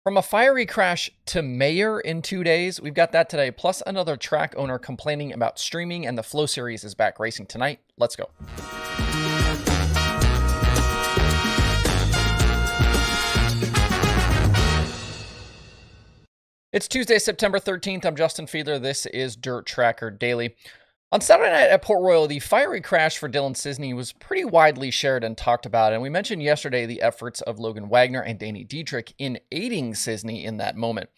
From a fiery crash to mayor in 2 days, we've got that today, plus another track owner complaining about streaming, and the Flow Series is back racing tonight. Let's go. It's Tuesday, September 13th. I'm Justin Fiedler. This is Dirt Tracker Daily. On Saturday night at Port Royal, the fiery crash for Dylan Cisney was pretty widely shared and talked about, and we mentioned yesterday the efforts of Logan Wagner and Danny Dietrich in aiding Cisney in that moment.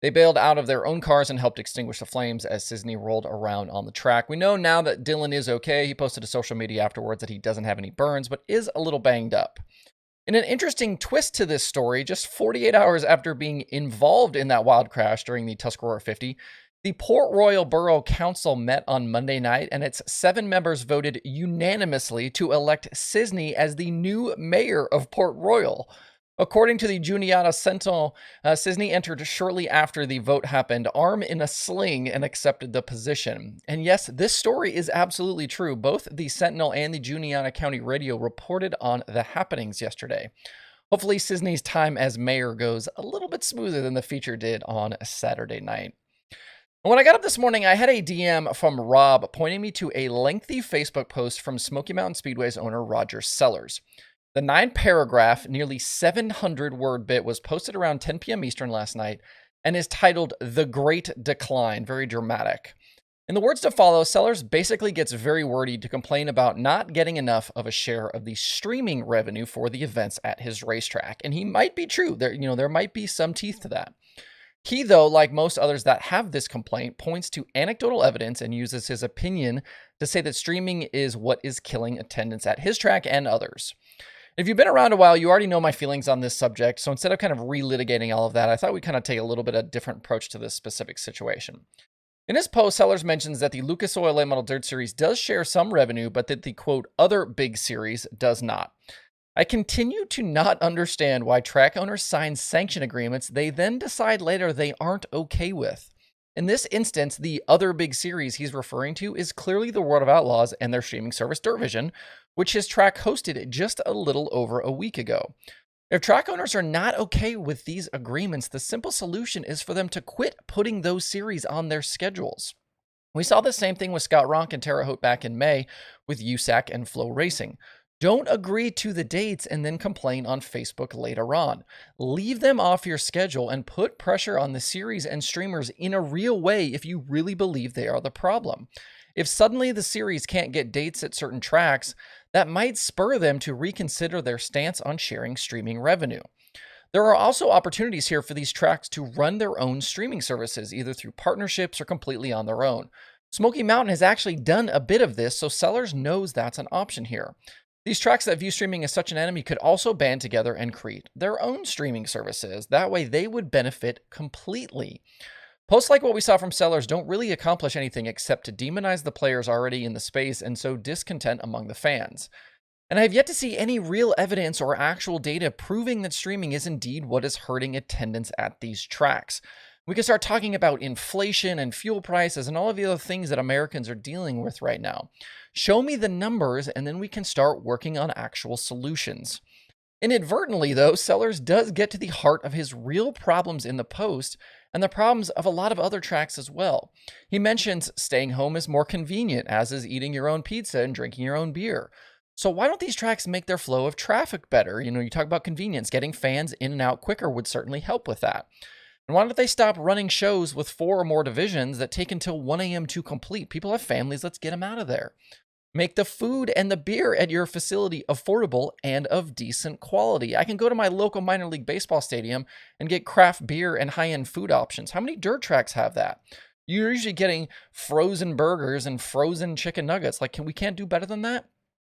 They bailed out of their own cars and helped extinguish the flames as Cisney rolled around on the track. We know now that Dylan is okay. He posted to social media afterwards that he doesn't have any burns, but is a little banged up. In an interesting twist to this story, just 48 hours after being involved in that wild crash during the Tuscarora 50, the Port Royal Borough Council met on Monday night, and its 7 members voted unanimously to elect Cisney as the new mayor of Port Royal. According to the Juniata Sentinel, Cisney entered shortly after the vote happened, arm in a sling, and accepted the position. And yes, this story is absolutely true. Both the Sentinel and the Juniata County Radio reported on the happenings yesterday. Hopefully, Cisney's time as mayor goes a little bit smoother than the feature did on Saturday night. When I got up this morning, I had a DM from Rob pointing me to a lengthy Facebook post from Smoky Mountain Speedway's owner, Roger Sellers. The 9-paragraph, nearly 700-word bit was posted around 10 p.m. Eastern last night and is titled The Great Decline. Very dramatic. In the words to follow, Sellers basically gets very wordy to complain about not getting enough of a share of the streaming revenue for the events at his racetrack. And he might be true. There might be some teeth to that. He, though, like most others that have this complaint, points to anecdotal evidence and uses his opinion to say that streaming is what is killing attendance at his track and others. If you've been around a while, you already know my feelings on this subject, so instead of kind of relitigating all of that, I thought we'd kind of take a little bit of a different approach to this specific situation. In his post, Sellers mentions that the Lucas Oil Late Model Dirt Series does share some revenue, but that the, quote, other big series does not. I continue to not understand why track owners sign sanction agreements they then decide later they aren't okay with. In this instance, the other big series he's referring to is clearly the World of Outlaws and their streaming service DirtVision, which his track hosted just a little over a week ago. If track owners are not okay with these agreements, the simple solution is for them to quit putting those series on their schedules. We saw the same thing with Scott Ronk and Terre Haute back in May with USAC and FloRacing. Don't agree to the dates and then complain on Facebook later on. Leave them off your schedule and put pressure on the series and streamers in a real way if you really believe they are the problem. If suddenly the series can't get dates at certain tracks, that might spur them to reconsider their stance on sharing streaming revenue. There are also opportunities here for these tracks to run their own streaming services, either through partnerships or completely on their own. Smoky Mountain has actually done a bit of this, so Sellers knows that's an option here. These tracks that view streaming as such an enemy could also band together and create their own streaming services. That way they would benefit completely. Posts like what we saw from Sellers don't really accomplish anything except to demonize the players already in the space and sow discontent among the fans. And I have yet to see any real evidence or actual data proving that streaming is indeed what is hurting attendance at these tracks. We can start talking about inflation and fuel prices and all of the other things that Americans are dealing with right now. Show me the numbers, and then we can start working on actual solutions. Inadvertently, though, Sellers does get to the heart of his real problems in the post and the problems of a lot of other tracks as well. He mentions staying home is more convenient, as is eating your own pizza and drinking your own beer. So why don't these tracks make their flow of traffic better? You talk about convenience. Getting fans in and out quicker would certainly help with that. And why don't they stop running shows with 4 or more divisions that take until 1 a.m. to complete? People have families. Let's get them out of there. Make the food and the beer at your facility affordable and of decent quality. I can go to my local minor league baseball stadium and get craft beer and high-end food options. How many dirt tracks have that? You're usually getting frozen burgers and frozen chicken nuggets. We can't do better than that?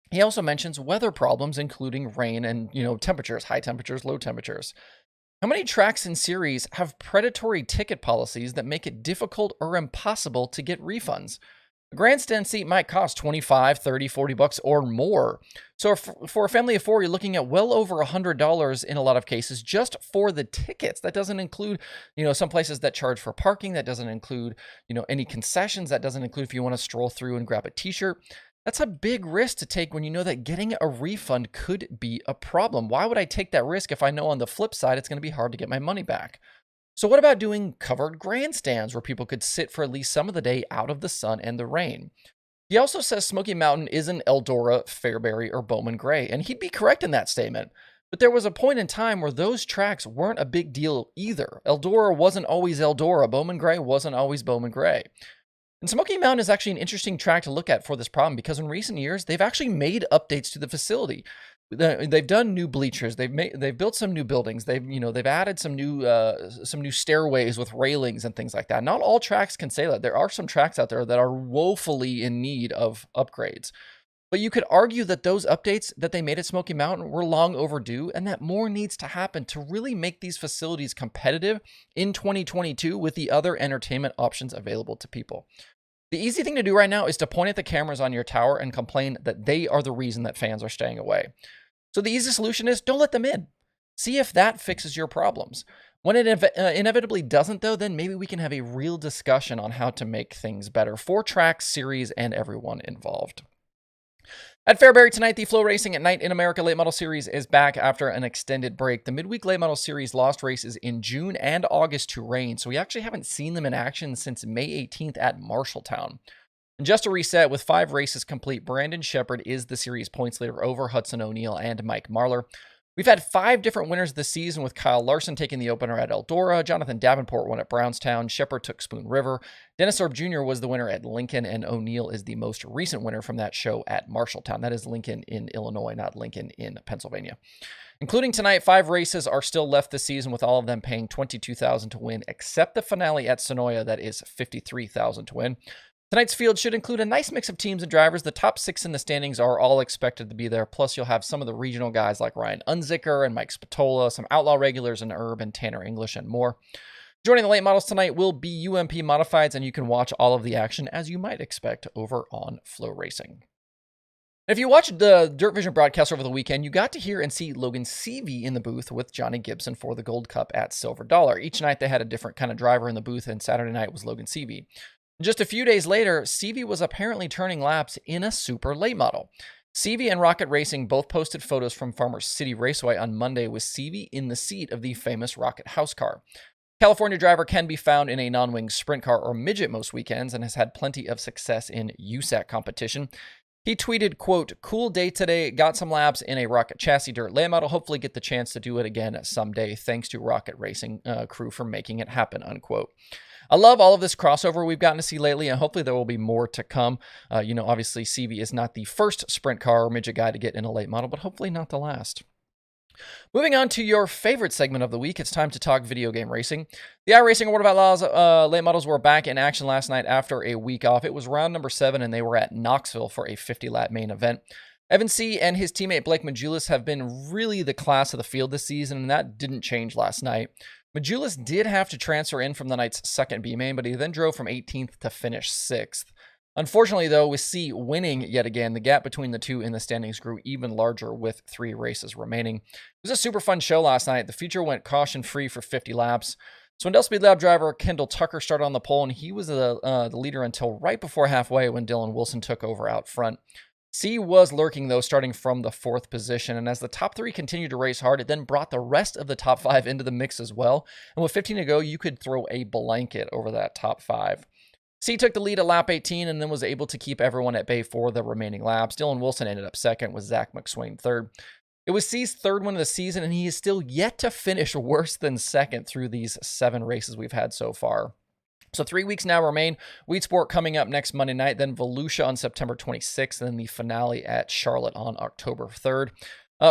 He also mentions weather problems, including rain and, temperatures, high temperatures, low temperatures. How many tracks and series have predatory ticket policies that make it difficult or impossible to get refunds? A grandstand seat might cost $25, $30, $40 or more. So for a family of 4, you're looking at well over $100 in a lot of cases just for the tickets. That doesn't include, some places that charge for parking. That doesn't include, any concessions. That doesn't include if you want to stroll through and grab a t-shirt. That's a big risk to take when you know that getting a refund could be a problem. Why would I take that risk if I know on the flip side it's going to be hard to get my money back? So what about doing covered grandstands where people could sit for at least some of the day out of the sun and the rain? He also says Smoky Mountain isn't Eldora, Fairbury, or Bowman Gray, and he'd be correct in that statement. But there was a point in time where those tracks weren't a big deal either. Eldora wasn't always Eldora, Bowman Gray wasn't always Bowman Gray. And Smoky Mountain is actually an interesting track to look at for this problem because in recent years, they've actually made updates to the facility. They've done new bleachers. They've built some new buildings. They've added some new stairways with railings and things like that. Not all tracks can say that. There are some tracks out there that are woefully in need of upgrades. But you could argue that those updates that they made at Smoky Mountain were long overdue and that more needs to happen to really make these facilities competitive in 2022 with the other entertainment options available to people. The easy thing to do right now is to point at the cameras on your tower and complain that they are the reason that fans are staying away. So the easy solution is don't let them in. See if that fixes your problems. When it inevitably doesn't, though, then maybe we can have a real discussion on how to make things better for tracks, series, and everyone involved. At Fairbury tonight, the FloRacing at Night in America Late Model Series is back after an extended break. The midweek Late Model Series lost races in June and August to rain, so we actually haven't seen them in action since May 18th at Marshalltown. And just to reset, with 5 races complete, Brandon Shepard is the series points leader over Hudson O'Neill and Mike Marlar. We've had 5 different winners this season, with Kyle Larson taking the opener at Eldora, Jonathan Davenport won at Brownstown, Shepard took Spoon River, Dennis Orb Jr. was the winner at Lincoln, and O'Neill is the most recent winner from that show at Marshalltown. That is Lincoln in Illinois, not Lincoln in Pennsylvania. Including tonight, 5 races are still left this season, with all of them paying $22,000 to win, except the finale at Sonoya that is $53,000 to win. Tonight's field should include a nice mix of teams and drivers. The top 6 in the standings are all expected to be there. Plus, you'll have some of the regional guys like Ryan Unzicker and Mike Spatola, some outlaw regulars in Herb and Tanner English, and more. Joining the late models tonight will be UMP Modifieds, and you can watch all of the action as you might expect over on FloRacing. If you watched the Dirt Vision broadcast over the weekend, you got to hear and see Logan Seavey in the booth with Johnny Gibson for the Gold Cup at Silver Dollar. Each night they had a different kind of driver in the booth, and Saturday night was Logan Seavey. Just a few days later, Seavey was apparently turning laps in a super late model. Seavey and Rocket Racing both posted photos from Farmers City Raceway on Monday with Seavey in the seat of the famous Rocket house car. California driver can be found in a non-wing sprint car or midget most weekends and has had plenty of success in USAC competition. He tweeted, quote, "Cool day today, got some laps in a Rocket chassis dirt late model, hopefully get the chance to do it again someday. Thanks to Rocket Racing crew for making it happen," unquote. I love all of this crossover we've gotten to see lately, and hopefully there will be more to come. Obviously, Seavey is not the first sprint car or midget guy to get in a late model, but hopefully not the last. Moving on to your favorite segment of the week, it's time to talk video game racing. The iRacing Award of Outlaws late models were back in action last night after a week off. It was round number 7, and they were at Knoxville for a 50-lap main event. Evan C. and his teammate Blake Majulis have been really the class of the field this season, and that didn't change last night. Majulis did have to transfer in from the night's second B main, but he then drove from 18th to finish 6th. Unfortunately, though, with C winning yet again, the gap between the two in the standings grew even larger with 3 races remaining. It was a super fun show last night. The feature went caution-free for 50 laps. Swindell Speed Lab driver Kendall Tucker started on the pole, and he was the leader until right before halfway when Dylan Wilson took over out front. C was lurking, though, starting from the 4th position, and as the top 3 continued to race hard, it then brought the rest of the top 5 into the mix as well, and with 15 to go, you could throw a blanket over that top 5. C took the lead at lap 18 and then was able to keep everyone at bay for the remaining laps. Dylan Wilson ended up 2nd, with Zach McSwain 3rd. It was C's 3rd win of the season, and he is still yet to finish worse than 2nd through these 7 races we've had so far. So 3 weeks now remain. Weed Sport coming up next Monday night, then Volusia on September 26th, and then the finale at Charlotte on October 3rd.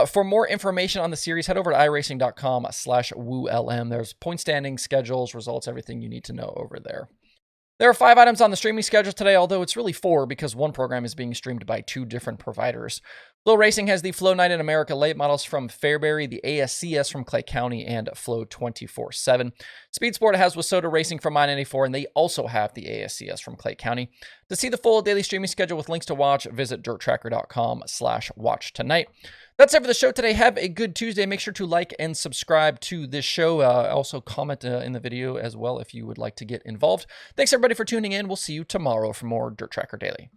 For more information on the series, head over to iRacing.com/WooLM. There's point standings, schedules, results, everything you need to know over there. There are 5 items on the streaming schedule today, although it's really 4 because one program is being streamed by 2 different providers. FloRacing has the Flow Night in America late models from Fairbury, the ASCS from Clay County, and Flow 24/7. Speed Sport has Wasota Racing from I-94, and they also have the ASCS from Clay County. To see the full daily streaming schedule with links to watch, visit dirttracker.com/watch tonight. That's it for the show today. Have a good Tuesday. Make sure to like and subscribe to this show. Also comment in the video as well if you would like to get involved. Thanks everybody for tuning in. We'll see you tomorrow for more Dirt Tracker Daily.